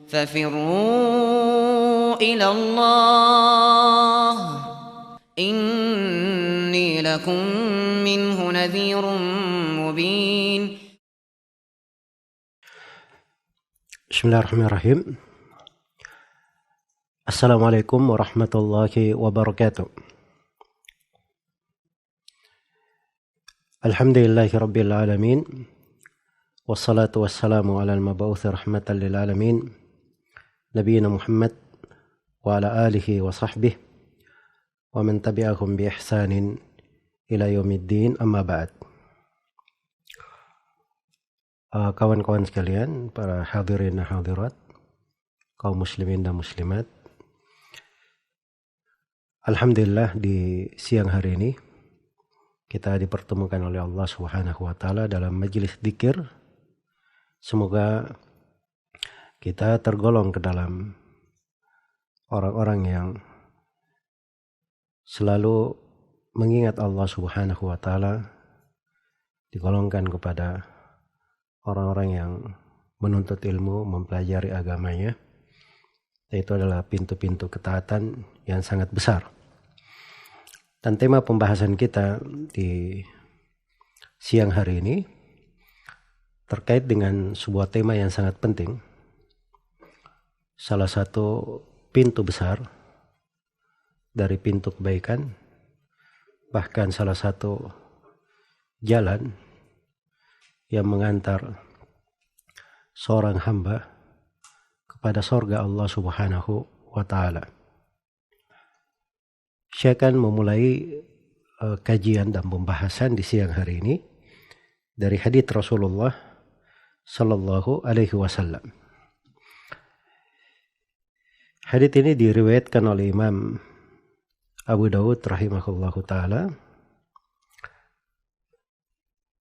ففروا إلى الله إني لكم منه نذير مبين. Bismillahirrahmanirrahim. Assalamualaikum warahmatullahi wabarakatuh. Alhamdulillahi rabbil alamin. Wassalatu wassalamu ala al-mab'uthi rahmatan lil alamin. Nabiyina Muhammad wa ala alihi wa sahbihi wa man tabi'ahum bi ihsanin ila yaumiddin, amma ba'd. Kawan-kawan sekalian, para hadirin dan hadirat, kaum muslimin dan muslimat, alhamdulillah di siang hari ini kita dipertemukan oleh Allah Subhanahu wa taala dalam majelis dzikir. Semoga kita tergolong ke dalam orang-orang yang selalu mengingat Allah Subhanahu wa taala, digolongkan kepada orang-orang yang menuntut ilmu, mempelajari agamanya. Itu adalah pintu-pintu ketaatan yang sangat besar. Dan tema pembahasan kita di siang hari ini terkait dengan sebuah tema yang sangat penting. Salah satu pintu besar dari pintu kebaikan, bahkan salah satu jalan yang mengantar seorang hamba kepada surga Allah Subhanahu wa taala. Saya akan memulai kajian dan pembahasan di siang hari ini dari hadits Rasulullah sallallahu alaihi wasallam. Hadits ini diriwayatkan oleh Imam Abu Daud rahimahullahu taala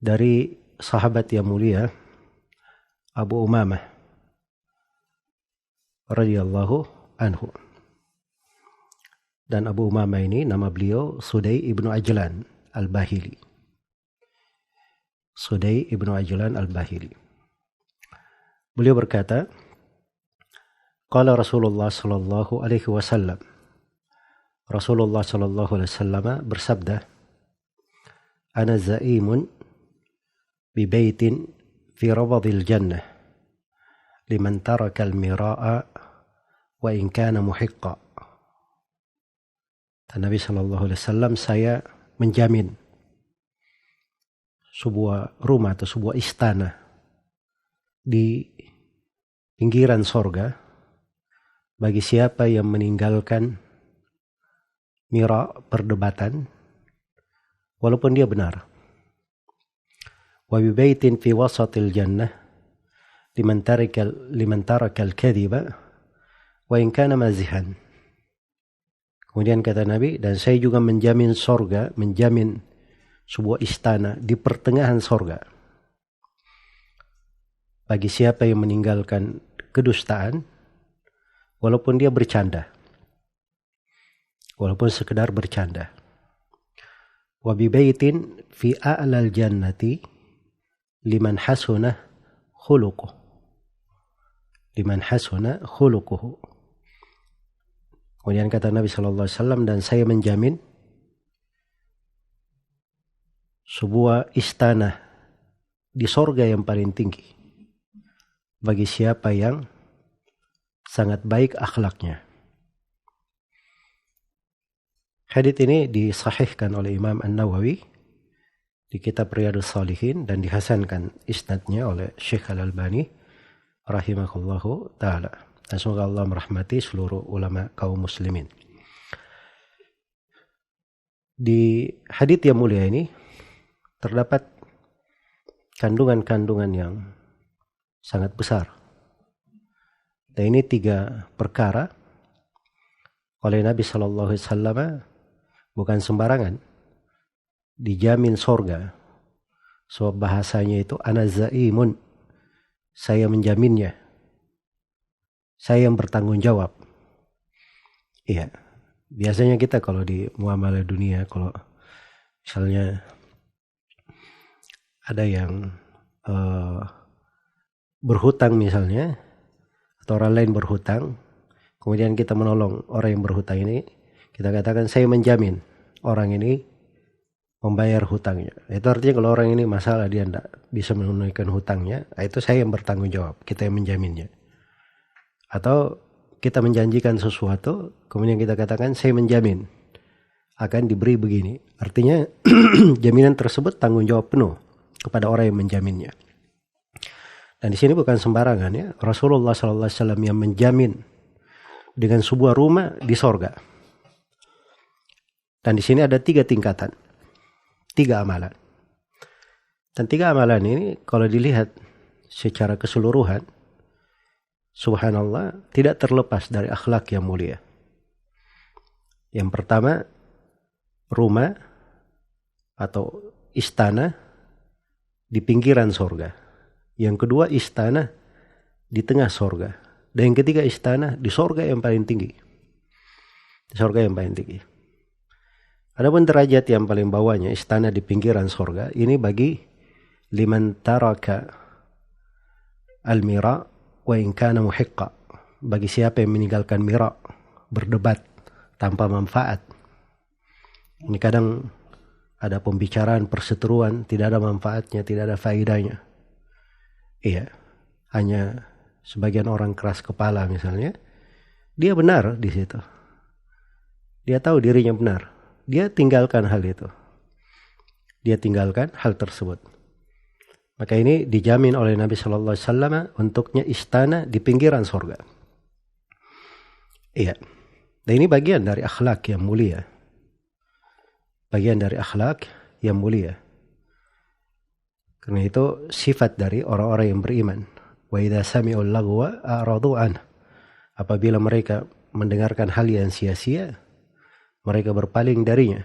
dari sahabat yang mulia Abu Umamah radhiyallahu anhu. Dan Abu Umamah ini nama beliau Sudai ibnu Ajlan al-Bahili. Sudai ibnu Ajlan al-Bahili. Beliau berkata, qala Rasulullah sallallahu alaihi wasallam. Rasulullah sallallahu alaihi wasallam bersabda, ana zaimun bi baitin fi rabadil jannah liman taraka al-mira'a wa in kana muhiqqa. Dan Nabi sallallahu alaihi wasallam, saya menjamin sebuah rumah atau sebuah istana di pinggiran sorga bagi siapa yang meninggalkan mira, perdebatan, walaupun dia benar. Wa bi baitin fi wasatil jannah liman taraka al-kadhiba wa in kana mazihan. Kemudian kata Nabi, dan saya juga menjamin sorga, menjamin sebuah istana di pertengahan sorga bagi siapa yang meninggalkan kedustaan, walaupun dia bercanda, walaupun sekedar bercanda. Wa bi baitin fi a'lal jannati liman hasuna khuluquh. Liman hasuna khuluquhu. Kemudian kata Nabi sallallahu alaihi wasallam, dan saya menjamin sebuah istana di sorga yang paling tinggi bagi siapa yang sangat baik akhlaknya. Hadits ini disahihkan oleh Imam An-Nawawi di kitab Riyadhus Shalihin dan dihasankan isnadnya oleh Syekh Al-Albani rahimahullahu ta'ala. Dan semoga Allah merahmati seluruh ulama kaum muslimin. Di hadits yang mulia ini terdapat kandungan-kandungan yang sangat besar. Dan ini 3 perkara oleh Nabi sallallahu alaihi wasallam bukan sembarangan. Dijamin sorga. Sebab bahasanya itu ana zaimun. Saya menjaminnya. Saya yang bertanggung jawab. Iya. Biasanya kita kalau di muamalah dunia, kalau misalnya ada yang berhutang misalnya, atau orang lain berhutang, kemudian kita menolong orang yang berhutang ini, kita katakan saya menjamin orang ini membayar hutangnya. Itu artinya kalau orang ini masalah dia tidak bisa menunaikan hutangnya, itu saya yang bertanggung jawab, kita yang menjaminnya. Atau kita menjanjikan sesuatu, kemudian kita katakan saya menjamin akan diberi begini. Artinya jaminan tersebut tanggung jawab penuh kepada orang yang menjaminnya. Dan di sini bukan sembarangan ya. Rasulullah SAW yang menjamin dengan sebuah rumah di sorga. Dan di sini ada 3 tingkatan, 3 amalan. Dan 3 amalan ini kalau dilihat secara keseluruhan, subhanallah, tidak terlepas dari akhlak yang mulia. Yang pertama, rumah atau istana di pinggiran sorga. Yang kedua, istana di tengah sorga. Dan yang ketiga, istana di sorga yang paling tinggi. Di sorga yang paling tinggi. Adapun derajat yang paling bawahnya, istana di pinggiran sorga, ini bagi liman taraka al-mira wa in kana muhiqqa. Bagi siapa yang meninggalkan mira, berdebat tanpa manfaat. Ini kadang ada pembicaraan, perseteruan, tidak ada manfaatnya, tidak ada faedahnya. Iya, hanya sebagian orang keras kepala misalnya, dia benar di situ. Dia tahu dirinya benar. Dia tinggalkan hal itu. Dia tinggalkan hal tersebut. Maka ini dijamin oleh Nabi Sallallahu Alaihi Wasallam untuknya istana di pinggiran surga. Iya. Dan ini bagian dari akhlak yang mulia. Bagian dari akhlak yang mulia. Karena itu sifat dari orang-orang yang beriman. Wa idza sami'ul lagwa a'radu an. Apabila mereka mendengarkan hal yang sia-sia, mereka berpaling darinya.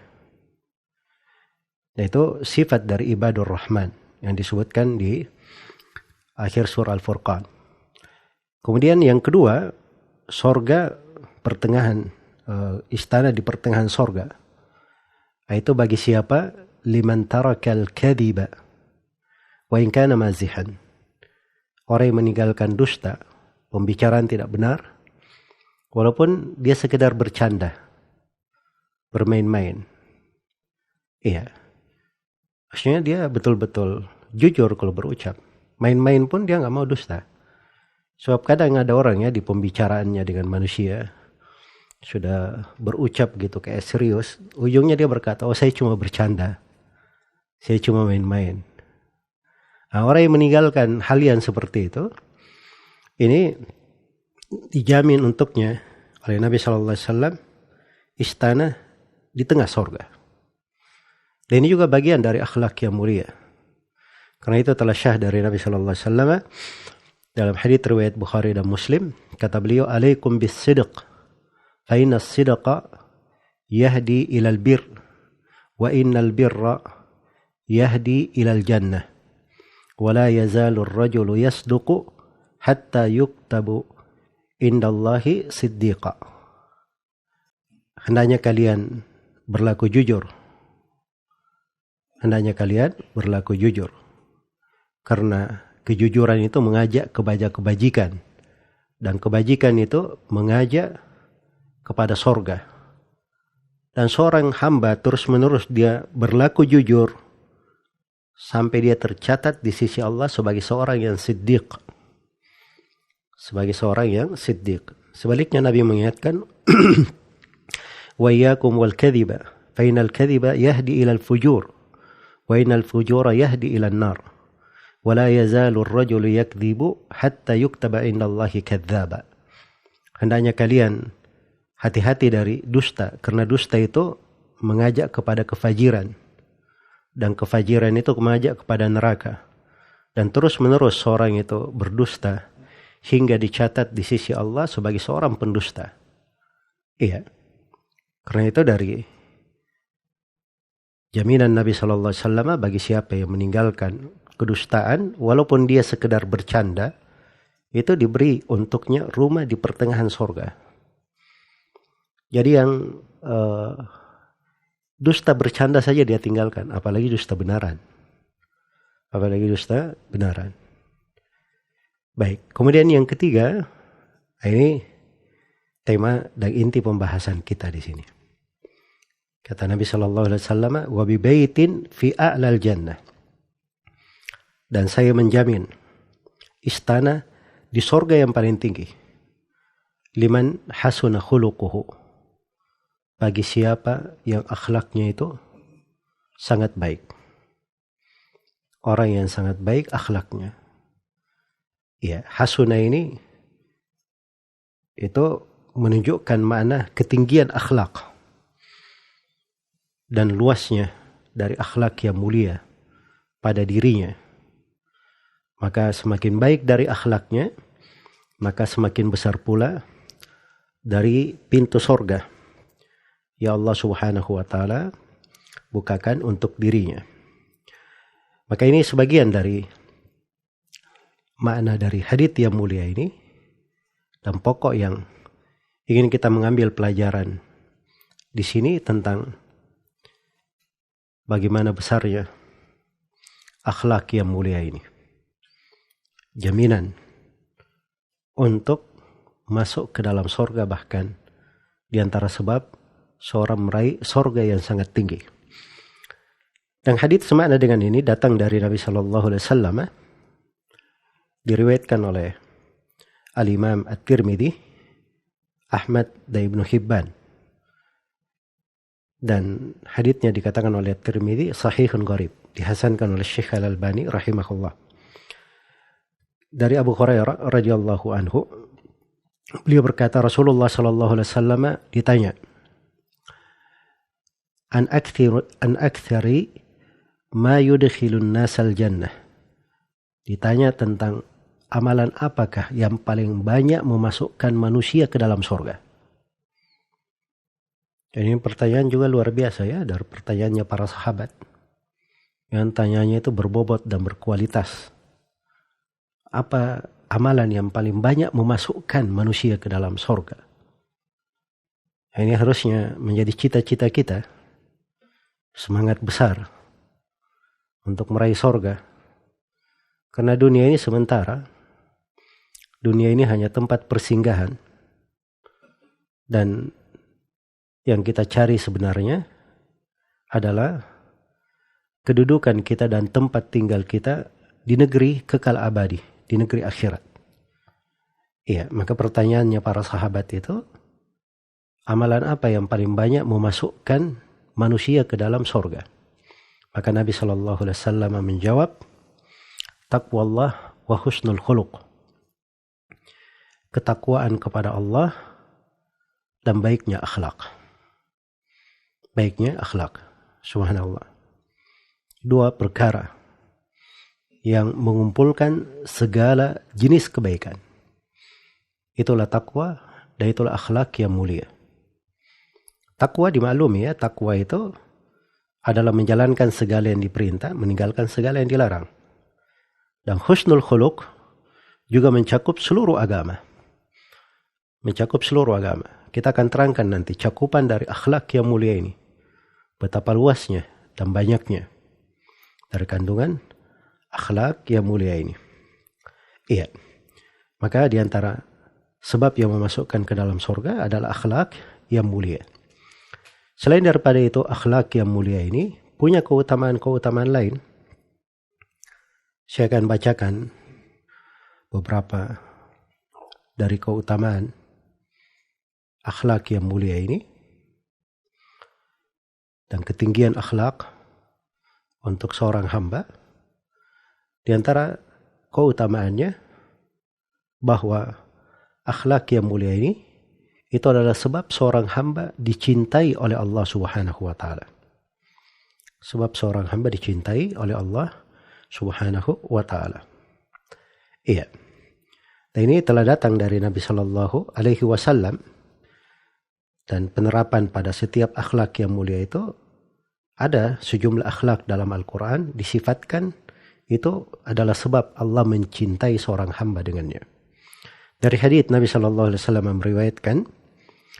Yaitu sifat dari ibadur rahman yang disebutkan di akhir surah Al-Furqan. Kemudian yang kedua, sorga pertengahan, istana di pertengahan sorga. Itu bagi siapa? Liman tarakal kadhiba wa in kana mazihan. Orang yang meninggalkan dusta, pembicaraan tidak benar, walaupun dia sekedar bercanda, bermain-main. Iya. Maksudnya dia betul-betul jujur kalau berucap. Main-main pun dia nggak mau dusta. Sebab kadang ada orang ya di pembicaraannya dengan manusia sudah berucap gitu kayak serius, ujungnya dia berkata, oh saya cuma bercanda, saya cuma main-main. Nah, orang yang meninggalkan hal yang seperti itu, ini dijamin untuknya oleh Nabi Sallallahu Alaihi Wasallam istana di tengah sorga. Dan ini juga bagian dari akhlak yang mulia. Karena itu telah syah dari Nabi Sallallahu Alaihi Wasallam dalam hadits riwayat Bukhari dan Muslim, kata beliau, alaikum bis sidq, fa inna as-sidqa yahdi ilal bir, wa innal birra yahdi ilal jannah. ولا يزال الرجل يصدق حتى يكتب عند الله صديقا. Hendaknya kalian berlaku jujur. Hendaknya kalian berlaku jujur. Karena kejujuran itu mengajak kepada kebajikan. Dan kebajikan itu mengajak kepada sorga. Dan seorang hamba terus-menerus dia berlaku jujur sampai dia tercatat di sisi Allah sebagai seorang yang siddiq. Sebagai seorang yang siddiq. Sebaliknya Nabi mengingatkan, wa iyyakum wal kadhiba, fa innal kadhiba yahdi ila al fujur, wa innal fujura yahdi ila an-nar. Wa la yazalu ar-rajulu yakdhibu hatta yuktaba indallahi kadzdzaba. Hendaknya kalian hati-hati dari dusta, karena dusta itu mengajak kepada kefajiran. Dan kefajiran itu mengajak kepada neraka. Dan terus-menerus seorang itu berdusta hingga dicatat di sisi Allah sebagai seorang pendusta. Iya. Karena itu dari jaminan Nabi Sallallahu Alaihi Wasallam bagi siapa yang meninggalkan kedustaan, walaupun dia sekedar bercanda, itu diberi untuknya rumah di pertengahan sorga. Jadi yang dusta bercanda saja dia tinggalkan, apalagi dusta benaran. Apalagi dusta benaran. Baik, kemudian yang ketiga, Ini tema dan inti pembahasan kita di sini. Kata Nabi sallallahu alaihi wasallam, "Wa bi baitin fi a'lal jannah." Dan saya menjamin istana di sorga yang paling tinggi. Liman hasuna khuluquhu. Bagi siapa yang akhlaknya itu sangat baik. Orang yang sangat baik akhlaknya. Ya, hasuna ini itu menunjukkan makna ketinggian akhlak dan luasnya dari akhlak yang mulia pada dirinya. Maka semakin baik dari akhlaknya, maka semakin besar pula dari pintu sorga ya Allah subhanahu wa ta'ala bukakan untuk dirinya. Maka ini sebagian dari makna dari hadits yang mulia ini, dan pokok yang ingin kita mengambil pelajaran di sini tentang bagaimana besarnya akhlak yang mulia ini. Jaminan untuk masuk ke dalam sorga, bahkan di antara sebab seorang meraih sorga yang sangat tinggi. Dan hadits semakna dengan ini datang dari Nabi Sallallahu Alaihi Wasallam, diriwayatkan oleh Al-Imam At-Tirmidzi, Ahmad dan Ibnu Hibban. Dan haditsnya dikatakan oleh At-Tirmidzi sahihun gharib, dihasankan oleh Syekh Al-Albani rahimahullah. Dari Abu Hurairah radhiyallahu anhu, beliau berkata, Rasulullah sallallahu alaihi wasallam ditanya, an aktsari ma yudkhilun nasal jannah. Ditanya tentang amalan apakah yang paling banyak memasukkan manusia ke dalam surga. Dan ini pertanyaan juga luar biasa ya, dari pertanyaannya para sahabat. Yang tanyanya itu berbobot dan berkualitas. Apa amalan yang paling banyak memasukkan manusia ke dalam surga? Ini harusnya menjadi cita-cita kita. Semangat besar untuk meraih surga. Karena dunia ini sementara. Dunia ini hanya tempat persinggahan. Dan yang kita cari sebenarnya adalah kedudukan kita dan tempat tinggal kita di negeri kekal abadi, di negeri akhirat. Iya, maka pertanyaannya para sahabat itu, amalan apa yang paling banyak memasukkan manusia ke dalam surga? Maka Nabi Shallallahu Alaihi Wasallam menjawab, taqwallah wa husnul khuluq. Ketakwaan kepada Allah dan baiknya akhlak. Baiknya akhlak. Subhanallah. Dua perkara yang mengumpulkan segala jenis kebaikan. Itulah takwa dan itulah akhlak yang mulia. Takwa dimaklumi ya, takwa itu adalah menjalankan segala yang diperintah, meninggalkan segala yang dilarang. Dan husnul khuluq juga mencakup seluruh agama. Mencakup seluruh agama. Kita akan terangkan nanti cakupan dari akhlak yang mulia ini. Betapa luasnya dan banyaknya dari kandungan akhlak yang mulia ini. Iya. Maka di antara sebab yang memasukkan ke dalam surga adalah akhlak yang mulia. Selain daripada itu, akhlak yang mulia ini punya keutamaan-keutamaan lain. Saya akan bacakan beberapa dari keutamaan akhlak yang mulia ini. Dan ketinggian akhlak untuk seorang hamba. Di antara keutamaannya bahwa akhlak yang mulia ini itu adalah sebab seorang hamba dicintai oleh Allah Subhanahu wa taala. Sebab seorang hamba dicintai oleh Allah Subhanahu wa taala. Iya. Dan ini telah datang dari Nabi sallallahu alaihi wasallam, dan penerapan pada setiap akhlak yang mulia itu ada sejumlah akhlak dalam Al-Quran disifatkan itu adalah sebab Allah mencintai seorang hamba dengannya. Dari hadits Nabi Sallallahu Alaihi Wasallam meriwayatkan,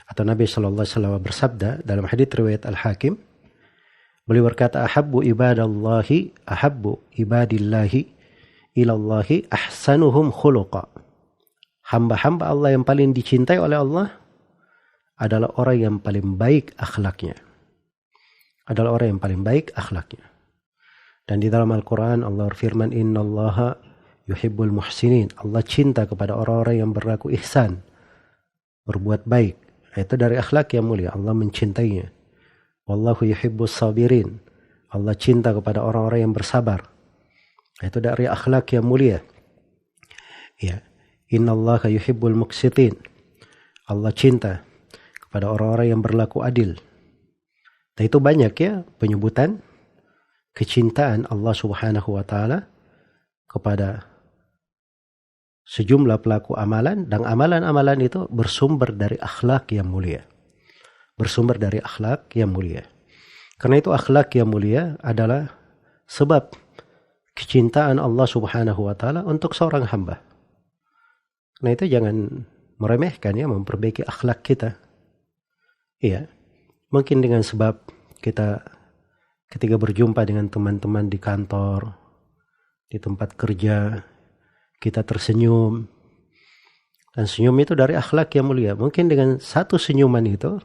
atau Nabi Sallallahu Alaihi Wasallam bersabda dalam hadits riwayat Al-Hakim, beliau berkata, ahabbu ibadillahi ilallahi ahsanuhum khuluqa. hamba-hamba Allah yang paling dicintai oleh Allah adalah orang yang paling baik akhlaknya. Adalah orang yang paling baik akhlaknya. Dan di dalam Al-Quran Allah berfirman, innallaha yuhibbul muhsinin. Allah cinta kepada orang-orang yang berlaku ihsan, berbuat baik. Itu dari akhlak yang mulia. Allah mencintainya. Wallahu yuhibbus sabirin. Allah cinta kepada orang-orang yang bersabar. Itu dari akhlak yang mulia. Ya. Innallaha yuhibbul muqsitin. Allah cinta kepada orang-orang yang berlaku adil. Dan itu banyak ya penyebutan kecintaan Allah Subhanahu wa taala kepada sejumlah pelaku amalan, dan amalan-amalan itu bersumber dari akhlak yang mulia. Bersumber dari akhlak yang mulia. Karena itu akhlak yang mulia adalah sebab kecintaan Allah Subhanahu wa taala untuk seorang hamba. Nah itu jangan meremehkan ya, memperbaiki akhlak kita. Iya. Mungkin dengan sebab kita ketika berjumpa dengan teman-teman di kantor, di tempat kerja, kita tersenyum. Dan senyum itu dari akhlak yang mulia. Mungkin dengan satu senyuman itu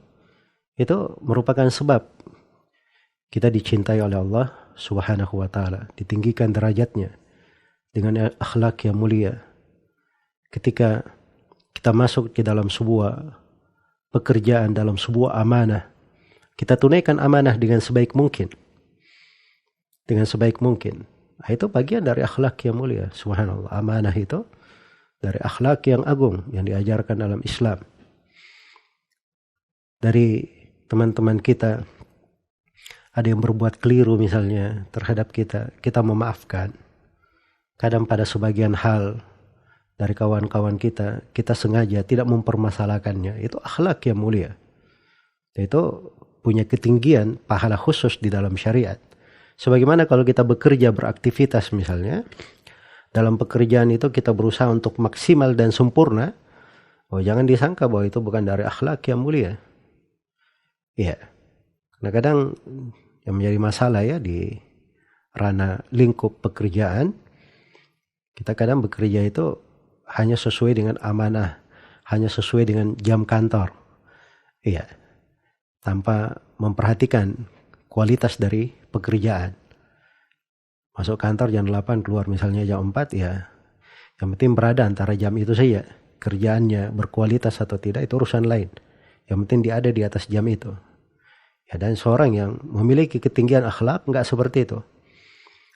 merupakan sebab kita dicintai oleh Allah Subhanahu wa taala, ditinggikan derajatnya dengan akhlak yang mulia. Ketika kita masuk ke dalam sebuah pekerjaan, dalam sebuah amanah, kita tunaikan amanah dengan sebaik mungkin. Dengan sebaik mungkin. Nah, itu bagian dari akhlak yang mulia. Subhanallah. Amanah itu dari akhlak yang agung yang diajarkan dalam Islam. Dari teman-teman kita ada yang berbuat keliru misalnya terhadap kita, kita memaafkan. Kadang pada sebagian hal dari kawan-kawan kita sengaja tidak mempermasalahkannya. Itu akhlak yang mulia. Itu punya ketinggian pahala khusus di dalam syariat. Sebagaimana kalau kita bekerja, beraktivitas misalnya, dalam pekerjaan itu kita berusaha untuk maksimal dan sempurna, jangan disangka bahwa itu bukan dari akhlak yang mulia. Iya. Karena kadang yang menjadi masalah ya di ranah lingkup pekerjaan, kita kadang bekerja itu hanya sesuai dengan amanah, hanya sesuai dengan jam kantor. Iya. Tanpa memperhatikan kualitas dari pekerjaan. Masuk kantor jam 8, keluar misalnya jam 4, ya yang penting berada antara jam itu saja. Kerjaannya berkualitas atau tidak itu urusan lain. Yang penting dia ada di atas jam itu. Ya, dan seorang yang memiliki ketinggian akhlak enggak seperti itu.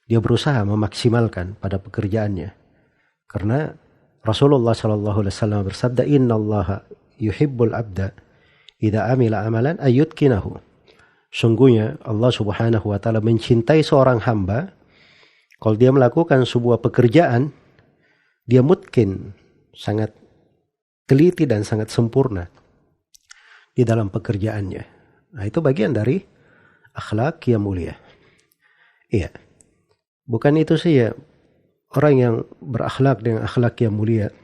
Dia berusaha memaksimalkan pada pekerjaannya. Karena Rasulullah SAW bersabda, innallaha yuhibbul abda idza amila amalan ayyutkinahu. Sungguhnya Allah Subhanahu wa taala mencintai seorang hamba kalau dia melakukan sebuah pekerjaan, dia mungkin sangat teliti dan sangat sempurna di dalam pekerjaannya. Nah, itu bagian dari akhlak yang mulia. Iya. Bukan itu saja, orang yang berakhlak dengan akhlak yang mulia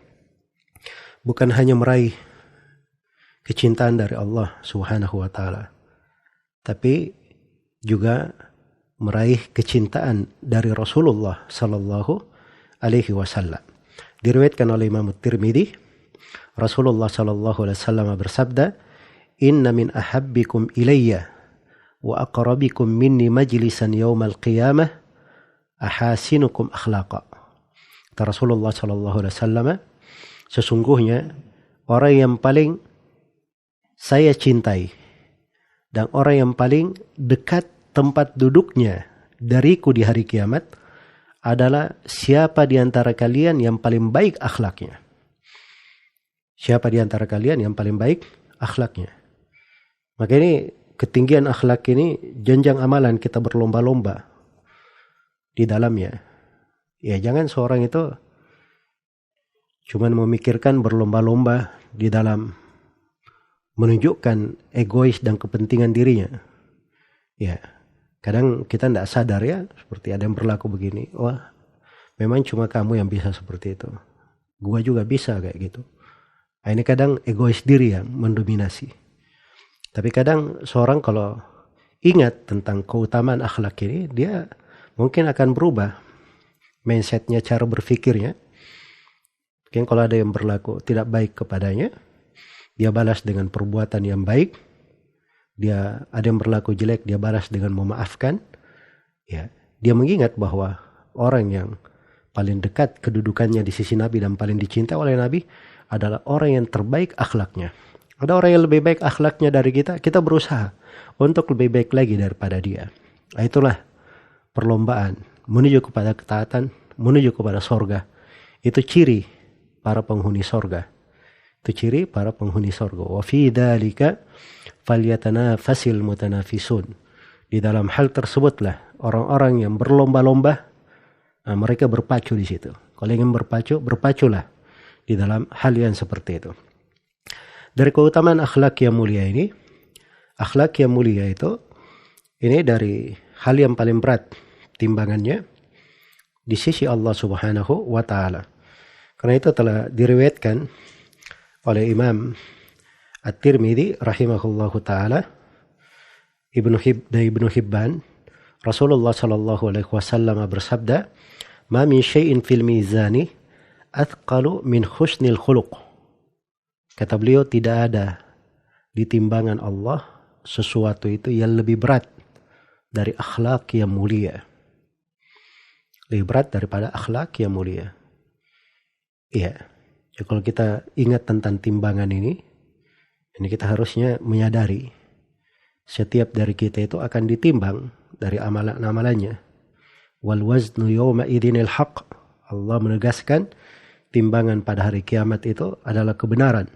bukan hanya meraih kecintaan dari Allah Subhanahu wa taala, tapi juga meraih kecintaan dari Rasulullah sallallahu alaihi wasallam. Diriwayatkan oleh Imam Tirmidzi, Rasulullah sallallahu alaihi wasallam bersabda, "Inna min ahabbikum ilayya wa aqrabikum minni majlisan yaumal qiyamah ahasinukum akhlaqa." Kata Rasulullah sallallahu alaihi wasallam, sesungguhnya orang yang paling saya cintai dan orang yang paling dekat tempat duduknya dariku di hari kiamat adalah siapa di antara kalian yang paling baik akhlaknya. Siapa di antara kalian yang paling baik akhlaknya. Maka ini ketinggian akhlak ini jenjang amalan kita berlomba-lomba di dalamnya. Ya jangan seorang itu cuman memikirkan berlomba-lomba di dalam menunjukkan egois dan kepentingan dirinya. Ya, kadang kita tidak sadar ya, seperti ada yang berlaku begini. Wah, memang cuma kamu yang bisa seperti itu. Gua juga bisa kayak gitu. Nah, ini kadang egois diri yang mendominasi. Tapi kadang seorang kalau ingat tentang keutamaan akhlak ini, dia mungkin akan berubah mindsetnya, cara berpikirnya. Mungkin kalau ada yang berlaku tidak baik kepadanya, dia balas dengan perbuatan yang baik. Dia ada yang berlaku jelek, dia balas dengan memaafkan. Ya, dia mengingat bahwa orang yang paling dekat kedudukannya di sisi Nabi dan paling dicintai oleh Nabi adalah orang yang terbaik akhlaknya. Ada orang yang lebih baik akhlaknya dari kita, kita berusaha untuk lebih baik lagi daripada dia. Nah, itulah perlombaan menuju kepada ketaatan, menuju kepada sorga. Itu ciri para penghuni sorga. Itu ciri para penghuni sorga. Wa fi dzalika falyatanafasil mutanafisun. Di dalam hal tersebutlah orang-orang yang berlomba-lomba, mereka berpacu di situ. Kalau ingin berpacu, berpaculah di dalam hal yang seperti itu. Dari keutamaan akhlak yang mulia ini, akhlak yang mulia itu, ini dari hal yang paling berat timbangannya di sisi Allah Subhanahu wa Ta'ala. Karena itu telah diriwayatkan oleh Imam At-Tirmidzi rahimahullahu ta'ala, Ibnu Hibban, Rasulullah sallallahu alaihi wasallam bersabda, "Ma min syai'in fil mizani athqalu min husnil khuluq." Kata beliau, tidak ada di timbangan Allah sesuatu itu yang lebih berat dari akhlak yang mulia. Lebih berat daripada akhlak yang mulia. Iya. Ya, kalau kita ingat tentang timbangan ini kita harusnya menyadari setiap dari kita itu akan ditimbang dari amalan-amalannya. Wal waznu yawma idinil haqq. Allah menegaskan timbangan pada hari kiamat itu adalah kebenaran.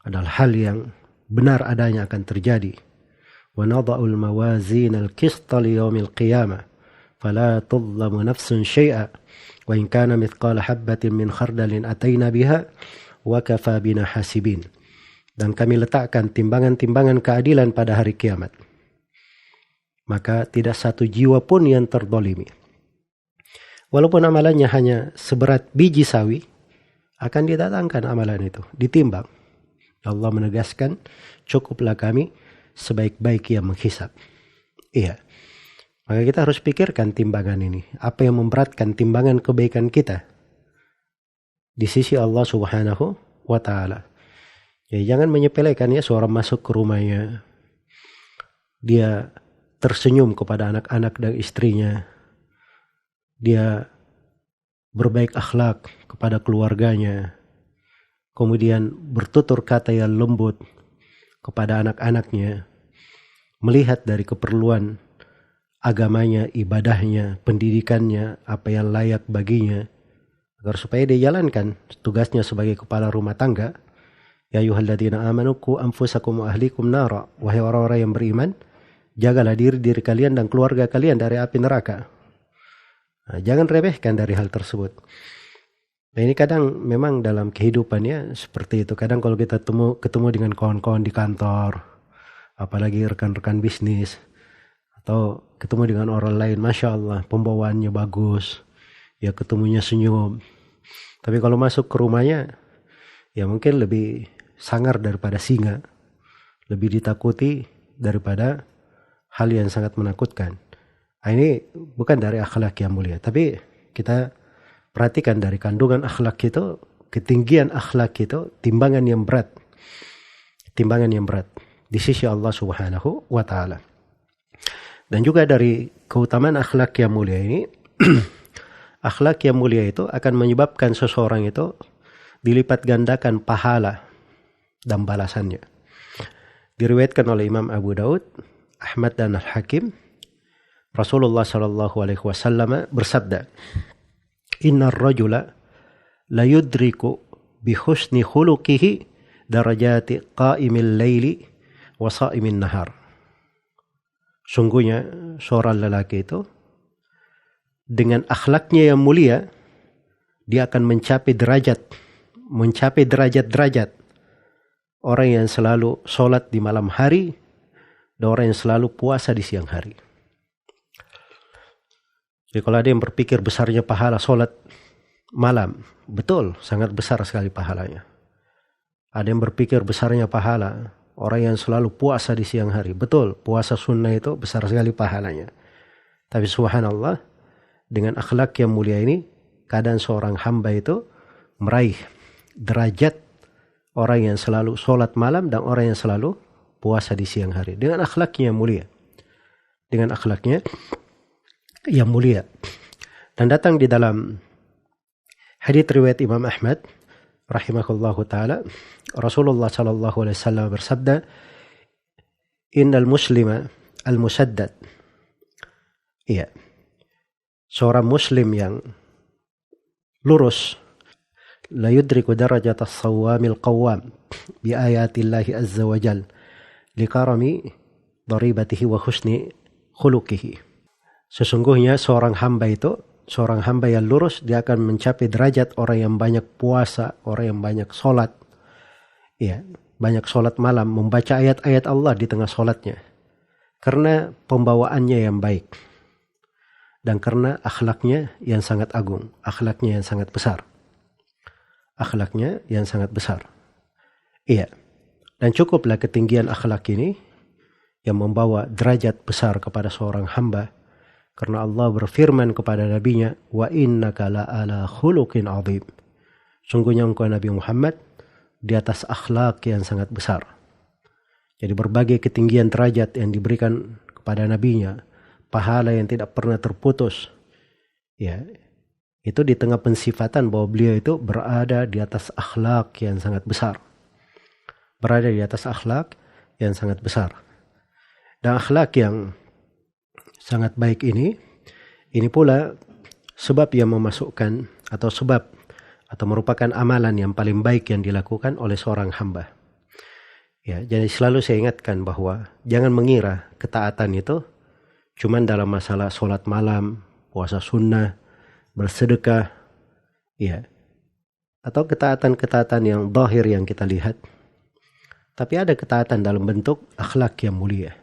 Adalah hal yang benar adanya akan terjadi. Wa nada'ul mawazin al-qista li yawmil qiyamah fala tudlamu nafsun syai'a wa in kana mithqala habbatin min khardalin ataina biha wa kafa bina hasibin. Dan kami letakkan timbangan-timbangan keadilan pada hari kiamat. Maka tidak satu jiwa pun yang terdolimi. Walaupun amalannya hanya seberat biji sawi, akan didatangkan amalan itu, ditimbang. Allah menegaskan, cukuplah kami sebaik-baik yang menghisap. Iya. Maka kita harus pikirkan timbangan ini. Apa yang memberatkan timbangan kebaikan kita di sisi Allah Subhanahu wa Ta'ala. Ya, jangan menyepelekan ya, seorang masuk ke rumahnya, dia tersenyum kepada anak-anak dan istrinya, dia berbaik akhlak kepada keluarganya, kemudian bertutur kata yang lembut kepada anak-anaknya, melihat dari keperluan agamanya, ibadahnya, pendidikannya, apa yang layak baginya, agar supaya dia jalankan tugasnya sebagai kepala rumah tangga. Ya ayyuhalladzina amanu qu anfusakum wa ahlikum nara. Wahai orang-orang yang beriman, jagalah diri kalian dan keluarga kalian dari api neraka. Nah, jangan remehkan dari hal tersebut. Nah, ini kadang memang dalam kehidupannya seperti itu. Kadang kalau kita ketemu dengan kawan-kawan di kantor, apalagi rekan-rekan bisnis, atau ketemu dengan orang lain, Masya Allah, pembawaannya bagus, ya ketemunya senyum. Tapi kalau masuk ke rumahnya, ya mungkin lebih sangar daripada singa, lebih ditakuti daripada hal yang sangat menakutkan. Nah, ini bukan dari akhlak yang mulia, tapi kita perhatikan dari kandungan akhlak itu, ketinggian akhlak itu, timbangan yang berat di sisi Allah Subhanahu wa Ta'ala. Dan juga dari keutamaan akhlak yang mulia ini, akhlak yang mulia itu akan menyebabkan seseorang itu dilipat gandakan pahala dan balasannya. Diriwayatkan oleh Imam Abu Daud, Ahmad dan Al-Hakim, Rasulullah sallallahu alaihi wasallam bersabda, "Innar rajula la yudriku bi husni khuluqihi darajati qa'imil laili wa sha'imin nahar." Sungguhnya seorang lelaki itu dengan akhlaknya yang mulia, dia akan mencapai derajat orang yang selalu sholat di malam hari dan orang yang selalu puasa di siang hari. Jadi kalau ada yang berpikir besarnya pahala sholat malam, betul, sangat besar sekali pahalanya. Ada yang berpikir besarnya pahala orang yang selalu puasa di siang hari, betul, puasa sunnah itu besar sekali pahalanya. Tapi subhanallah, dengan akhlak yang mulia ini, kadang seorang hamba itu meraih derajat orang yang selalu sholat malam dan orang yang selalu puasa di siang hari. Dengan akhlaknya yang mulia. Dengan akhlaknya yang mulia. Dan datang di dalam hadits riwayat Imam Ahmad rahimahullahu taala, Rasulullah sallallahu alaihi wasallam bersabda, "Innal muslima al-musaddad." Iya. Seorang muslim yang lurus la yudriku darajat as-sawamil qawwam bi ayatillahi azza wa jal likarami daribatihi wa husni khuluqihi. Sesungguhnya seorang hamba yang lurus, dia akan mencapai derajat orang yang banyak puasa, orang yang banyak sholat. Ya, banyak sholat malam, membaca ayat-ayat Allah di tengah sholatnya. Karena pembawaannya yang baik. Dan karena akhlaknya yang sangat agung, akhlaknya yang sangat besar. Akhlaknya yang sangat besar. Iya. Dan cukuplah ketinggian akhlak ini yang membawa derajat besar kepada seorang hamba. Karena Allah berfirman kepada nabinya, wa innaka la'ala khuluqin azim. Sungguhnya engkau Nabi Muhammad di atas akhlak yang sangat besar. Jadi berbagai ketinggian derajat yang diberikan kepada nabinya, pahala yang tidak pernah terputus. Ya, itu di tengah pensifatan bahwa beliau itu berada di atas akhlak yang sangat besar. Berada di atas akhlak yang sangat besar. Dan akhlak yang sangat baik ini pula sebab yang memasukkan atau merupakan amalan yang paling baik yang dilakukan oleh seorang hamba. Ya, jadi selalu saya ingatkan bahwa jangan mengira ketaatan itu cuman dalam masalah sholat malam, puasa sunnah, bersedekah, ya, atau ketaatan-ketaatan yang zahir yang kita lihat. Tapi ada ketaatan dalam bentuk akhlak yang mulia.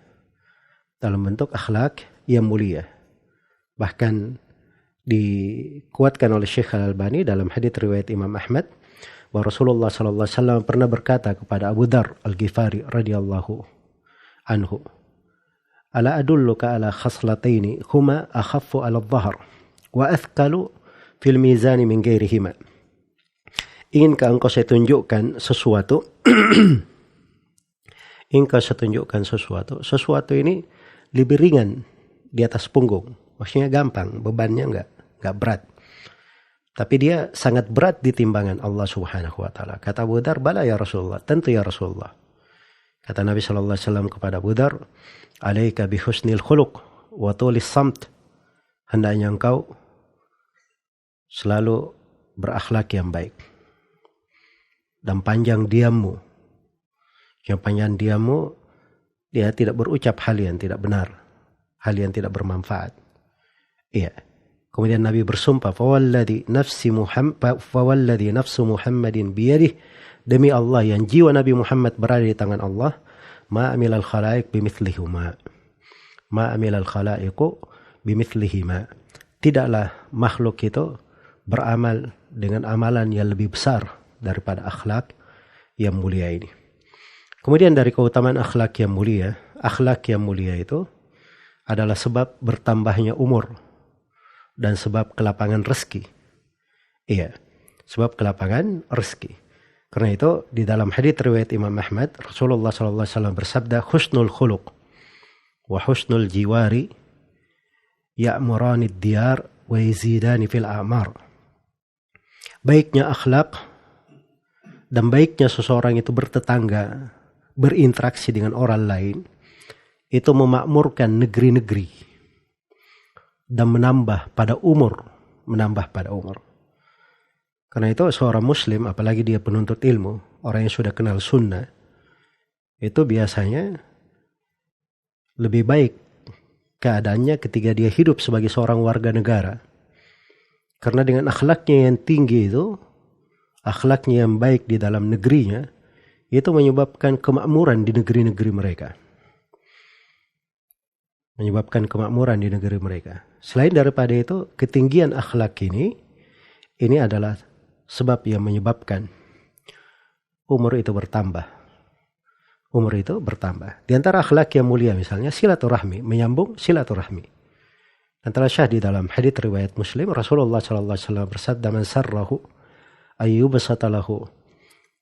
Dalam bentuk akhlak yang mulia. Bahkan dikuatkan oleh Syekh Al-Albani dalam hadits riwayat Imam Ahmad bahwa Rasulullah sallallahu alaihi wasallam pernah berkata kepada Abu Dzar Al-Ghifari radhiyallahu anhu, "Ala adulluka ala khaslataini huma akhaffu 'ala adh-dhahr wa athqalu fil mizan min ghairihima." Inginkah engkau saya tunjukkan sesuatu? Inginkah saya tunjukkan sesuatu? Sesuatu ini lebih ringan di atas punggung. Maksudnya gampang, bebannya enggak berat. Tapi dia sangat berat di timbangan Allah Subhanahu wa taala. Kata Abu Dzar, "Bala ya Rasulullah." Tentu ya Rasulullah. Kata Nabi sallallahu alaihi wasallam kepada Abu Dzar, "Alaika bi husnil khuluq wa tulis samt." Hendaknya engkau selalu berakhlak yang baik. Dan panjang diammu. Yang panjang diammu, dia tidak berucap hal yang tidak benar, hal yang tidak bermanfaat. Iya. Kemudian Nabi bersumpah, "Fawalladhi nafsu Muhammadin biyadih." Demi Allah yang jiwa Nabi Muhammad berada di tangan Allah, ma amilal khalaiq bimithlihuma. Ma amilal khalaiqu bimithlihima. Tidaklah makhluk itu beramal dengan amalan yang lebih besar daripada akhlak yang mulia ini. Kemudian dari keutamaan akhlak yang mulia itu adalah sebab bertambahnya umur dan sebab kelapangan rezeki. Iya, sebab kelapangan rezeki. Karena itu di dalam hadits riwayat Imam Ahmad, Rasulullah sallallahu alaihi wasallam bersabda, "Husnul khuluq wa husnul jiwari ya'muranid diyar wa yazidani fil a'mar." Baiknya akhlak dan baiknya seseorang itu bertetangga, berinteraksi dengan orang lain, itu memakmurkan negeri-negeri dan menambah pada umur. Karena itu seorang muslim, apalagi dia penuntut ilmu, orang yang sudah kenal sunnah, itu biasanya lebih baik keadaannya ketika dia hidup sebagai seorang warga negara. Karena dengan akhlaknya yang tinggi itu, akhlaknya yang baik di dalam negerinya, itu menyebabkan kemakmuran di negeri-negeri mereka. Selain daripada itu, ketinggian akhlak ini adalah sebab yang menyebabkan umur itu bertambah. Di antara akhlak yang mulia misalnya silaturahmi, menyambung silaturahmi. Dan telah syah di dalam hadits riwayat Muslim, Rasulullah sallallahu alaihi wasallam bersabda, "Man sarrahu ayyubsata lahu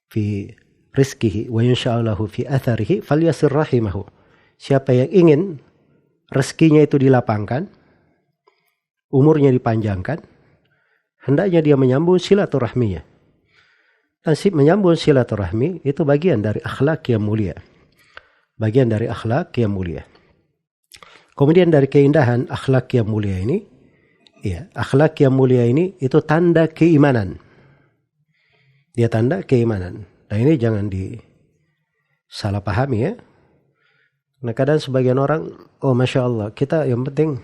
fi rizqihi wa yunsha'u lahu fi atharihi falyasir rahimahu. Siapa yang ingin rezekinya itu dilapangkan, umurnya dipanjangkan, hendaknya dia menyambung silaturahminya. Dan menyambung silaturahmi itu bagian dari akhlak yang mulia. Bagian dari akhlak yang mulia. Kemudian dari keindahan akhlak yang mulia ini, ya, akhlak yang mulia ini itu tanda keimanan. Dia tanda keimanan. Nah ini jangan disalahpahami ya. Nah kadang sebagian orang, oh Masya Allah, kita yang penting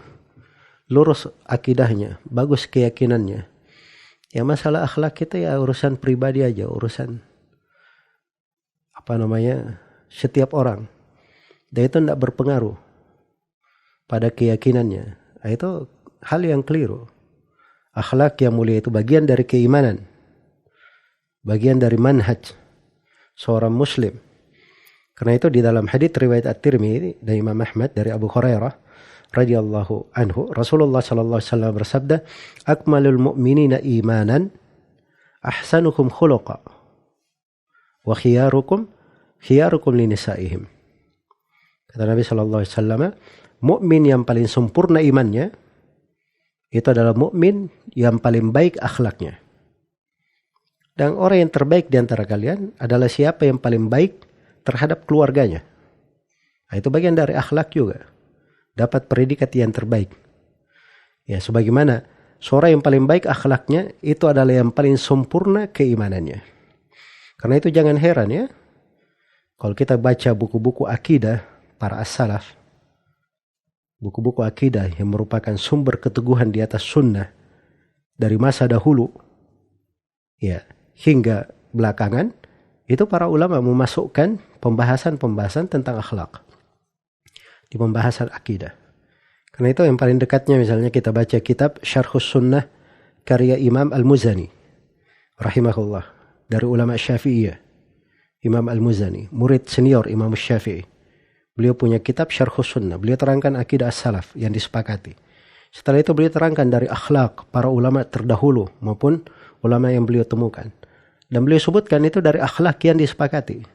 lurus akidahnya, bagus keyakinannya. Ya masalah akhlak kita ya urusan pribadi aja, urusan setiap orang. Dan itu tidak berpengaruh pada keyakinannya. Nah, itu hal yang keliru. Akhlak yang mulia itu bagian dari keimanan. Bagian dari manhaj seorang muslim. Karena itu di dalam hadits riwayat At-Tirmidzi dari Imam Ahmad dari Abu Hurairah radhiyallahu anhu, Rasulullah sallallahu alaihi wasallam bersabda, "Akmalul mu'minina imanan ahsanukum khuluqa wa khiyarukum linisaihim." Kata Nabi sallallahu alaihi wasallam, mukmin yang paling sempurna imannya itu adalah mukmin yang paling baik akhlaknya. Dan orang yang terbaik di antara kalian adalah siapa yang paling baik terhadap keluarganya. Nah, itu bagian dari akhlak juga. Dapat predikat yang terbaik. Ya, sebagaimana seorang yang paling baik akhlaknya itu adalah yang paling sempurna keimanannya. Karena itu jangan heran ya, kalau kita baca buku-buku akidah para as-salaf, buku-buku akidah yang merupakan sumber keteguhan di atas sunnah dari masa dahulu, ya, hingga belakangan, itu para ulama memasukkan pembahasan-pembahasan tentang akhlak di pembahasan akidah. Karena itu yang paling dekatnya misalnya kita baca kitab Syarhus Sunnah karya Imam Al-Muzani rahimahullah, dari ulama Syafi'iyah. Imam Al-Muzani, murid senior Imam Syafi'i. Beliau punya kitab Syarhus Sunnah. Beliau terangkan akidah as-salaf yang disepakati. Setelah itu beliau terangkan dari akhlak para ulama terdahulu maupun ulama yang beliau temukan. Dan beliau sebutkan itu dari akhlak yang disepakati.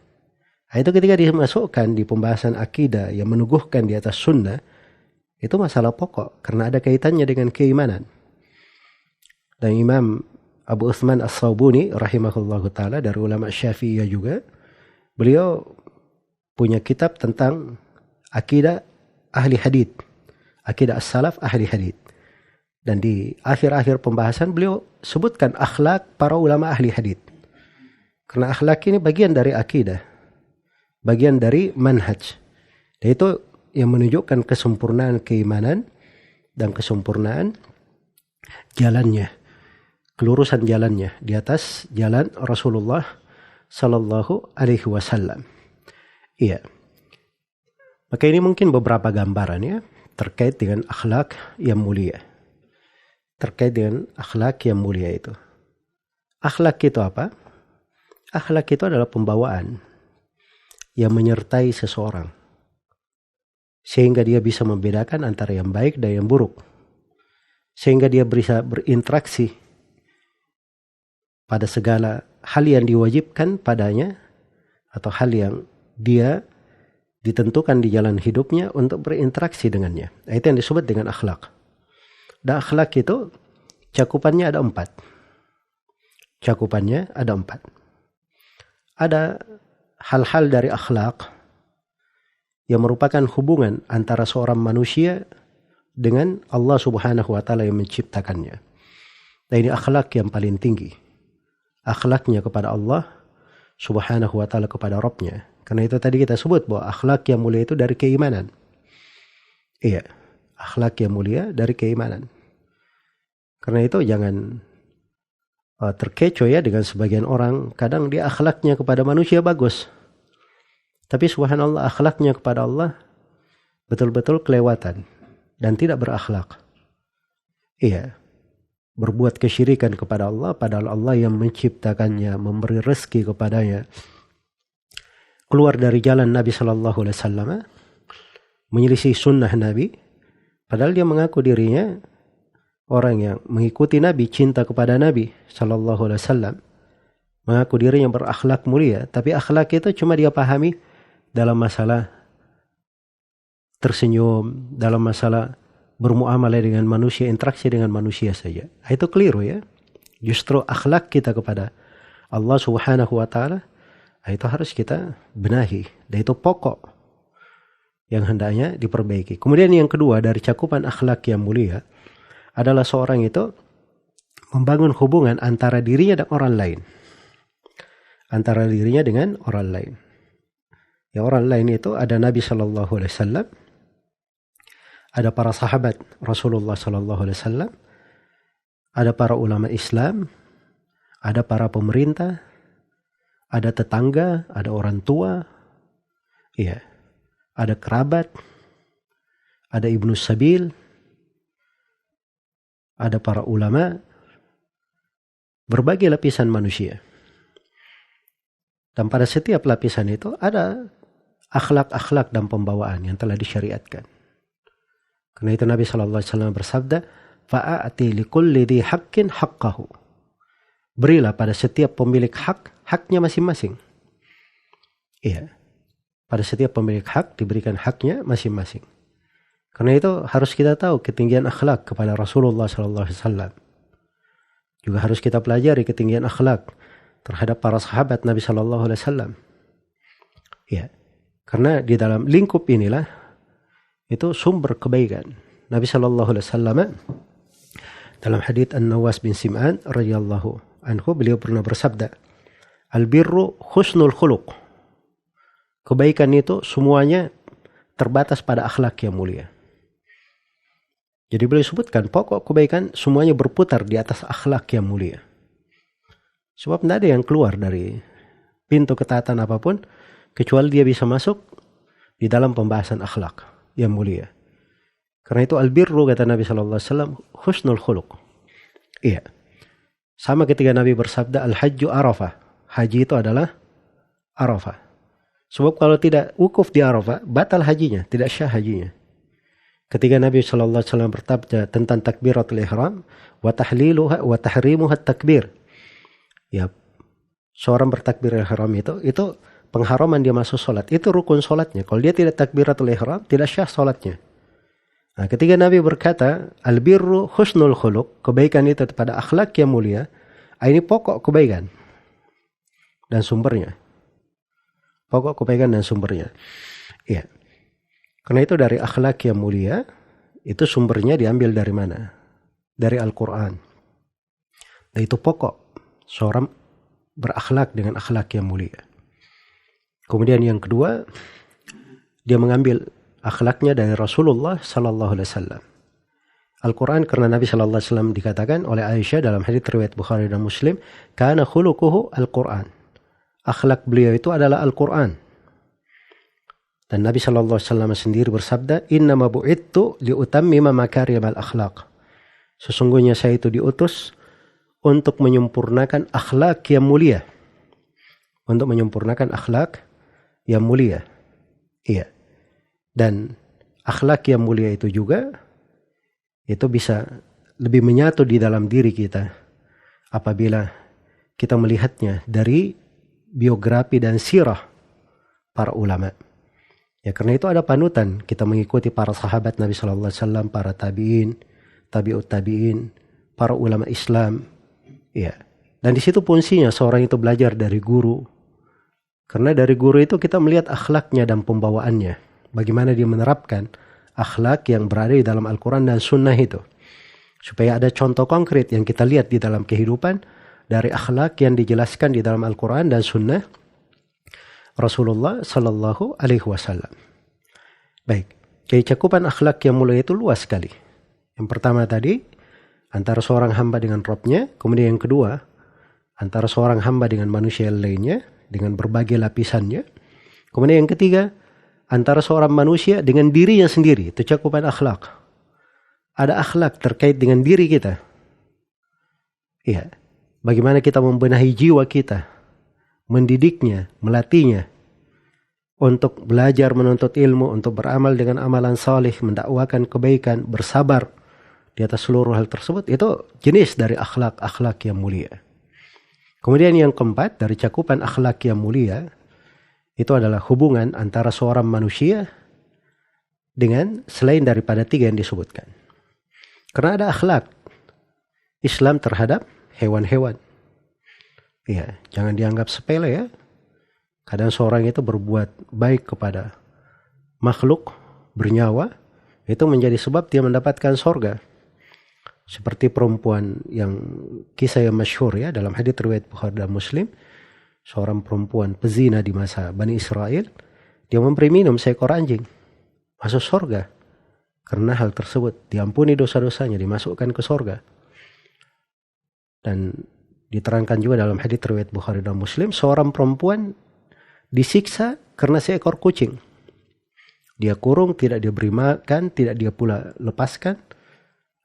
Nah, itu ketika dimasukkan di pembahasan akidah yang meneguhkan di atas sunnah, itu masalah pokok karena ada kaitannya dengan keimanan. Dan Imam Abu Uthman As-Sawbuni rahimahullahu ta'ala dari ulama Syafi'iyah juga, beliau punya kitab tentang akidah ahli hadith, akidah as-salaf ahli hadith. Dan di akhir-akhir pembahasan beliau sebutkan akhlak para ulama ahli hadith. Karena akhlak ini bagian dari akidah, bagian dari manhaj. Dan itu yang menunjukkan kesempurnaan keimanan dan kesempurnaan jalannya, kelurusan jalannya di atas jalan Rasulullah sallallahu alaihi wasallam. Iya. Maka ini mungkin beberapa gambaran ya terkait dengan akhlak yang mulia. Terkait dengan akhlak yang mulia itu. Akhlak itu apa? Akhlak itu adalah pembawaan yang menyertai seseorang. Sehingga dia bisa membedakan antara yang baik dan yang buruk. Sehingga dia bisa berinteraksi pada segala hal yang diwajibkan padanya atau hal yang dia ditentukan di jalan hidupnya untuk berinteraksi dengannya. Nah, itu yang disebut dengan akhlak. Dan akhlak itu cakupannya ada 4. Cakupannya ada 4. Ada hal-hal dari akhlak yang merupakan hubungan antara seorang manusia dengan Allah Subhanahu wa ta'ala yang menciptakannya. Nah, ini akhlak yang paling tinggi. Akhlaknya kepada Allah Subhanahu wa ta'ala, kepada Rabbnya. Karena itu tadi kita sebut bahwa akhlak yang mulia itu dari keimanan. Iya, akhlak yang mulia dari keimanan. Karena itu jangan terkecoh ya dengan sebagian orang. Kadang dia akhlaknya kepada manusia bagus, tapi subhanallah akhlaknya kepada Allah betul-betul kelewatan dan tidak berakhlak. Iya, berbuat kesyirikan kepada Allah padahal Allah yang menciptakannya, memberi rezeki kepadanya. Keluar dari jalan Nabi Sallallahu Alaihi Wasallam, menyelisih sunnah Nabi, padahal dia mengaku dirinya orang yang mengikuti Nabi, cinta kepada Nabi Sallallahu Alaihi Wasallam. mengaku dirinya berakhlak mulia, tapi akhlak itu cuma dia pahami dalam masalah tersenyum, dalam masalah bermuamalah dengan manusia, interaksi dengan manusia saja. Itu keliru ya. Justru akhlak kita kepada Allah Subhanahu wa taala itu harus kita benahi, dan itu pokok yang hendaknya diperbaiki. Kemudian yang kedua dari cakupan akhlak yang mulia adalah seorang itu membangun hubungan antara dirinya dan orang lain. Antara dirinya dengan orang lain. Ya, orang lain itu ada Nabi sallallahu alaihi wasallam, ada para sahabat Rasulullah sallallahu alaihi wasallam, ada para ulama Islam, ada para pemerintah, ada tetangga, ada orang tua, ya, ada kerabat, ada ibnu sabil, ada para ulama, berbagai lapisan manusia. Dan pada setiap lapisan itu ada akhlak-akhlak dan pembawaan yang telah disyariatkan. Karena itu Nabi SAW bersabda, fa'ati likulli dhi haqqin haqqahu. Berilah pada setiap pemilik hak, haknya masing-masing. Iya. Pada setiap pemilik hak diberikan haknya masing-masing. Karena itu harus kita tahu ketinggian akhlak kepada Rasulullah SAW. Juga harus kita pelajari ketinggian akhlak terhadap para sahabat Nabi SAW. Ya, karena di dalam lingkup inilah itu sumber kebaikan. Nabi SAW dalam hadits An-Nawas bin Sim'an radhiyallahu anhu, beliau pernah bersabda, al-birru husnul khuluq. Kebaikan itu semuanya terbatas pada akhlak yang mulia. Jadi beliau sebutkan pokok kebaikan semuanya berputar di atas akhlak yang mulia. Sebab tidak ada yang keluar dari pintu ketaatan apapun kecuali dia bisa masuk di dalam pembahasan akhlak yang mulia. Karena itu albirru, kata Nabi SAW, husnul khuluq. Iya. Sama ketika Nabi bersabda, al-hajju arafah. Haji itu adalah arafah. Sebab kalau tidak wukuf di arafah, batal hajinya, tidak syah hajinya. Ketika Nabi SAW bertabda tentang takbiratul ihram, wa tahliluha wa tahrimuha takbir. Ya, seorang bertakbir ihram itu pengharaman dia masuk sholat. Itu rukun sholatnya. Kalau dia tidak takbiratul ihram, tidak syah sholatnya. Nah, ketika Nabi berkata, albirru husnul khuluq, kebaikan itu pada akhlak yang mulia, ini pokok kebaikan dan sumbernya. Pokok kebaikan dan sumbernya. Iya. Karena itu dari akhlak yang mulia, itu sumbernya diambil dari mana? Dari Al-Quran. Dan itu pokok seorang berakhlak dengan akhlak yang mulia. Kemudian yang kedua, dia mengambil akhlaknya dari Rasulullah sallallahu alaihi wasallam. Al-Quran, karena Nabi sallallahu alaihi wasallam dikatakan oleh Aisyah dalam hadits riwayat Bukhari dan Muslim, kana khuluquhu Al-Quran. Akhlak beliau itu adalah Al-Quran. Dan Nabi sallallahu alaihi wasallam sendiri bersabda, innama bu'ittu liutammima makarimal akhlaq. Sesungguhnya saya itu diutus untuk menyempurnakan akhlak yang mulia. Untuk menyempurnakan akhlak yang mulia. Iya. Dan akhlak yang mulia itu juga itu bisa lebih menyatu di dalam diri kita apabila kita melihatnya dari biografi dan sirah para ulama. Ya, karena itu ada panutan kita mengikuti para sahabat Nabi sallallahu alaihi wasallam, para tabi'in, tabi'ut tabi'in, para ulama Islam. Ya. Dan di situ fungsinya seorang itu belajar dari guru. Karena dari guru itu kita melihat akhlaknya dan pembawaannya. Bagaimana dia menerapkan akhlak yang berada di dalam Al-Quran dan Sunnah itu. Supaya ada contoh konkret yang kita lihat di dalam kehidupan dari akhlak yang dijelaskan di dalam Al-Quran dan Sunnah Rasulullah Sallallahu Alaihi Wasallam. Baik, jadi cakupan akhlak yang mulia itu luas sekali. Yang pertama tadi, antara seorang hamba dengan Rabb-nya. Kemudian yang kedua, antara seorang hamba dengan manusia lainnya, dengan berbagai lapisannya. Kemudian yang ketiga, antara seorang manusia dengan dirinya sendiri. Itu cakupan akhlak. Ada akhlak terkait dengan diri kita. Iya. Bagaimana kita membenahi jiwa kita, mendidiknya, melatihnya untuk belajar menuntut ilmu, untuk beramal dengan amalan saleh, mendakwakan kebaikan, bersabar di atas seluruh hal tersebut. Itu jenis dari akhlak-akhlak yang mulia. Kemudian yang keempat, dari cakupan akhlak yang mulia, itu adalah hubungan antara seorang manusia dengan selain daripada 3 yang disebutkan. Karena ada akhlak Islam terhadap hewan-hewan. Ya, jangan dianggap sepele ya. Kadang seorang itu berbuat baik kepada makhluk bernyawa, itu menjadi sebab dia mendapatkan sorga. Seperti perempuan yang kisah yang masyhur ya dalam hadits riwayat Bukhari dan Muslim, seorang perempuan pezina di masa Bani Israel, dia memberi minum seekor anjing, masuk sorga. Karena hal tersebut diampuni dosa-dosanya, dimasukkan ke sorga. Dan diterangkan juga dalam hadits riwayat Bukhari dan Muslim, seorang perempuan disiksa karena seekor kucing. Dia kurung, tidak dia beri makan, tidak dia pula lepaskan.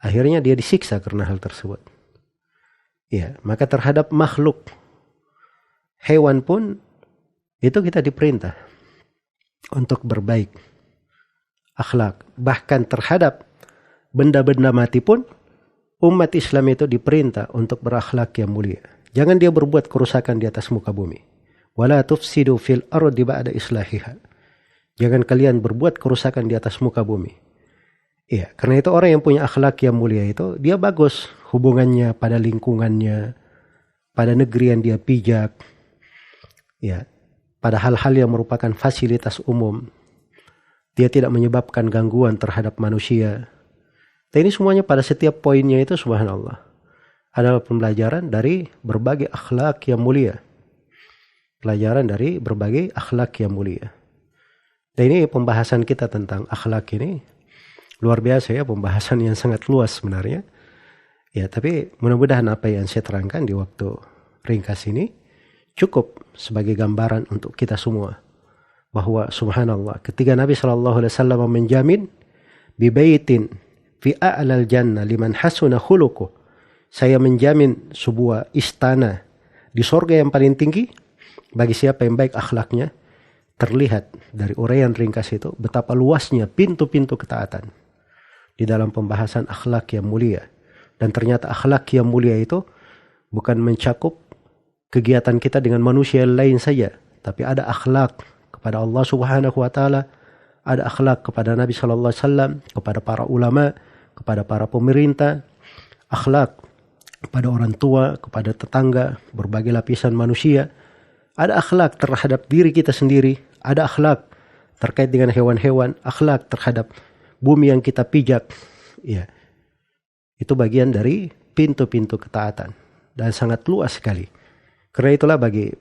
Akhirnya dia disiksa karena hal tersebut. Ya, maka terhadap makhluk hewan pun itu kita diperintah untuk berbaik akhlak. Bahkan terhadap benda-benda mati pun umat Islam itu diperintah untuk berakhlak yang mulia. Jangan dia berbuat kerusakan di atas muka bumi. Wala tufsidu fil ardi ba'da islahiha. Jangan kalian berbuat kerusakan di atas muka bumi. Iya, karena itu orang yang punya akhlak yang mulia itu, dia bagus hubungannya pada lingkungannya, pada negeri yang dia pijak, ya, pada hal-hal yang merupakan fasilitas umum. Dia tidak menyebabkan gangguan terhadap manusia. Dan ini semuanya pada setiap poinnya itu subhanallah adalah pembelajaran dari berbagai akhlak yang mulia. Pelajaran dari berbagai akhlak yang mulia. Dan ini pembahasan kita tentang akhlak ini luar biasa ya, pembahasan yang sangat luas sebenarnya. Ya, tapi mudah-mudahan apa yang saya terangkan di waktu ringkas ini cukup sebagai gambaran untuk kita semua. Bahwa subhanallah, ketika Nabi SAW menjamin bibaitin fi a'lal jannah liman hasuna khuluquh, saya menjamin sebuah istana di sorga yang paling tinggi bagi siapa yang baik akhlaknya. Terlihat dari uraian ringkas itu betapa luasnya pintu-pintu ketaatan di dalam pembahasan akhlak yang mulia. Dan ternyata akhlak yang mulia itu bukan mencakup kegiatan kita dengan manusia lain saja, tapi ada akhlak kepada Allah Subhanahu wa taala, ada akhlak kepada Nabi sallallahu alaihi wasallam, kepada para ulama, kepada para pemerintah, akhlak kepada orang tua, kepada tetangga, berbagai lapisan manusia. Ada akhlak terhadap diri kita sendiri, ada akhlak terkait dengan hewan-hewan, akhlak terhadap bumi yang kita pijak. Ya. Itu bagian dari pintu-pintu ketaatan dan sangat luas sekali. Karena itulah bagi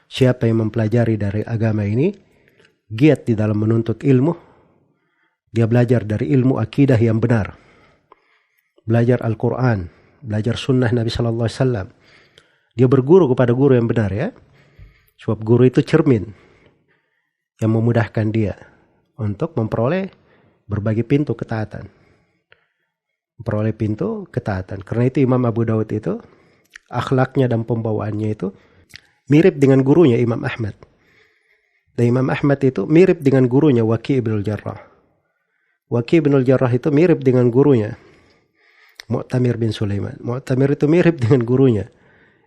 siapa yang mempelajari dari agama ini, giat di dalam menuntut ilmu, dia belajar dari ilmu akidah yang benar. Belajar Al-Quran, belajar sunnah Nabi sallallahu alaihi wasallam. Dia berguru kepada guru yang benar ya. Sebab guru itu cermin yang memudahkan dia untuk memperoleh berbagai pintu ketaatan. Memperoleh pintu ketaatan. Karena itu Imam Abu Daud itu akhlaknya dan pembawaannya itu mirip dengan gurunya Imam Ahmad. Dan Imam Ahmad itu mirip dengan gurunya Waki' bin Al-Jarrah. Waki' bin Al-Jarrah itu mirip dengan gurunya Mu'tamir bin Sulaiman. Mu'tamir itu mirip dengan gurunya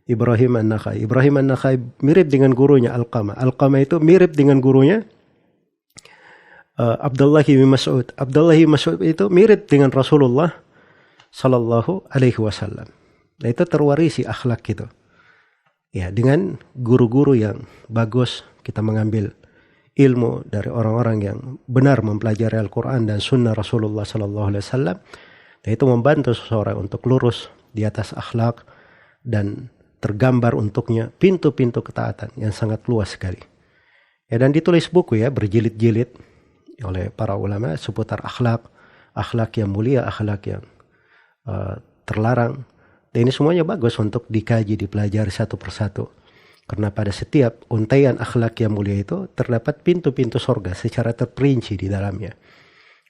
Ibrahim An-Nakhai. Ibrahim An-Nakhai mirip dengan gurunya Alqamah. Alqamah itu mirip dengan gurunya Abdullah bin Mas'ud. Abdullah bin Mas'ud itu mirip dengan Rasulullah sallallahu alaihi wasallam. Nah, itu terwarisi akhlak itu. Ya, dengan guru-guru yang bagus kita mengambil ilmu dari orang-orang yang benar mempelajari Al-Quran dan sunnah Rasulullah sallallahu alaihi wasallam. Dan itu membantu seseorang untuk lurus di atas akhlak dan tergambar untuknya pintu-pintu ketaatan yang sangat luas sekali. Ya, dan ditulis buku ya berjilid-jilid oleh para ulama seputar akhlak, akhlak yang mulia, akhlak yang terlarang. Dan ini semuanya bagus untuk dikaji, dipelajari satu persatu. Karena pada setiap untaian akhlak yang mulia itu terdapat pintu-pintu surga secara terperinci di dalamnya.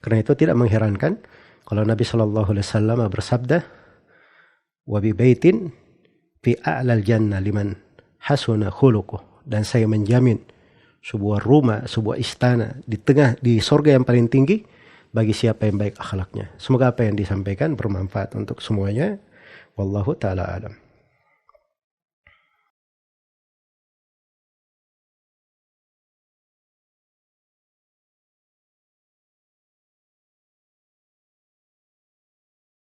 Karena itu tidak mengherankan kalau Nabi Shallallahu Alaihi Wasallam bersabda, "Wa bi baitin fi a'lal jannah liman hasuna khuluquh." Dan saya menjamin sebuah rumah, sebuah istana di surga yang paling tinggi bagi siapa yang baik akhlaknya. Semoga apa yang disampaikan bermanfaat untuk semuanya. Wallahu ta'ala alam.